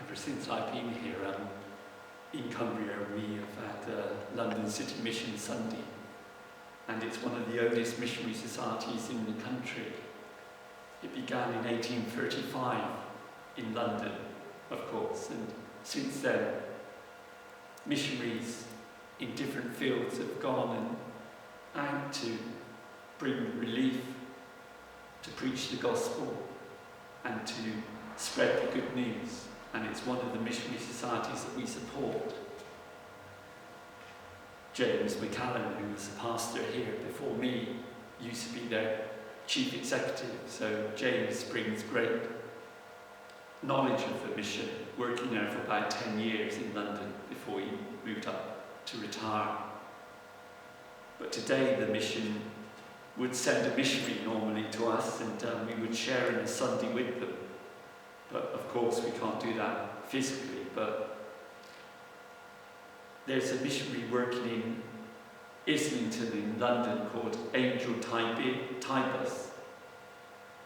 ever since I've been here in Cumbria, we have had London City Mission Sunday, and it's one of the oldest missionary societies in the country. It began in 1835 in London, of course, and since then missionaries in different fields have gone out to bring relief, to preach the gospel, and to spread the good news. And it's one of the missionary societies that we support. James McCallan, who was a pastor here before me, used to be their chief executive. So James brings great knowledge of the mission, working there for about 10 years in London before he moved up to retire. But today the mission would send a missionary normally to us, and we would share in a Sunday with them. But of course we can't do that physically, but there's a missionary working in Islington in London called Angel Tybus,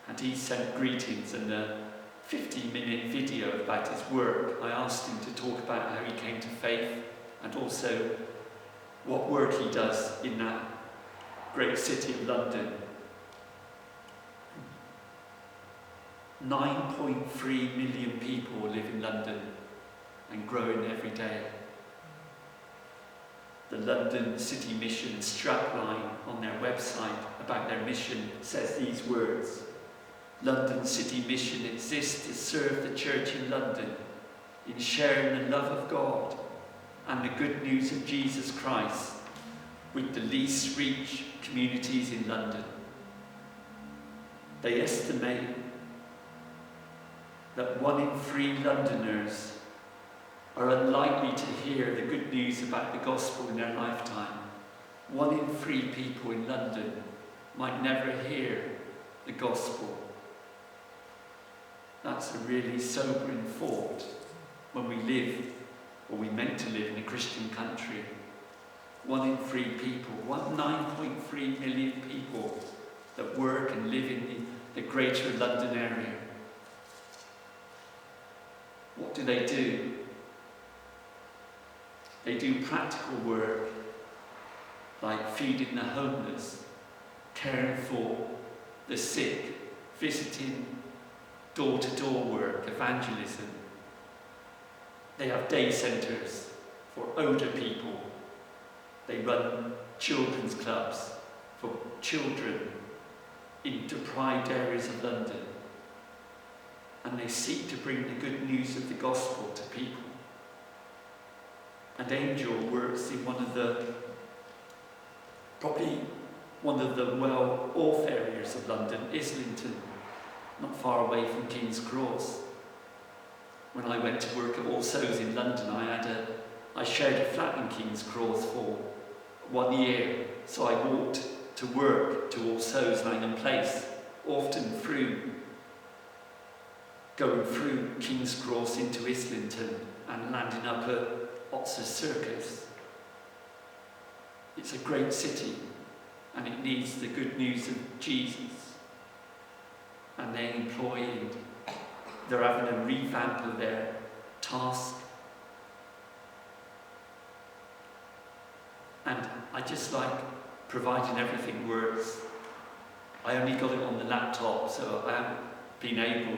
and he sent greetings and a 15-minute video about his work. I asked him to talk about how he came to faith and also what work he does in that great city of London. 9.3 million people live in London and growing every day. The London City Mission strapline on their website about their mission says these words: London City Mission exists to serve the church in London in sharing the love of God and the good news of Jesus Christ with the least reached communities in London. They estimate that 1 in 3 Londoners are unlikely to hear the good news about the gospel in their lifetime. 1 in 3 people in London might never hear the gospel. That's a really sobering thought when we live, or we meant to live, in a Christian country. 1 in 3 people, 9.3 million people that work and live in the greater London area. What do? They do practical work like feeding the homeless, caring for the sick, visiting, door-to-door work, evangelism. They have day centres for older people. They run children's clubs for children in deprived areas of London. And they seek to bring the good news of the gospel to people. And Angel works in probably one of the well-off areas of London, Islington, not far away from King's Cross. When I went to work at All Souls in London, I shared a flat in King's Cross for 1 year. So I walked to work to All Souls Langham Place, often going through King's Cross into Islington and landing up at Oxford Circus. It's a great city and it needs the good news of Jesus. And they're having a revamp of their task. And I just like providing everything works. I only got it on the laptop, so I haven't been able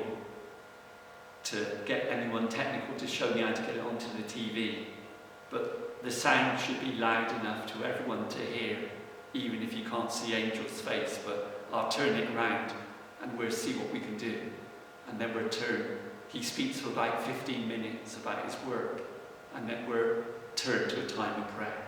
to get anyone technical to show me how to get it onto the TV. But the sound should be loud enough to everyone to hear, even if you can't see Angel's face. But I'll turn it around and we'll see what we can do. And then we'll turn. He speaks for about 15 minutes about his work, and then we'll turn to a time of prayer.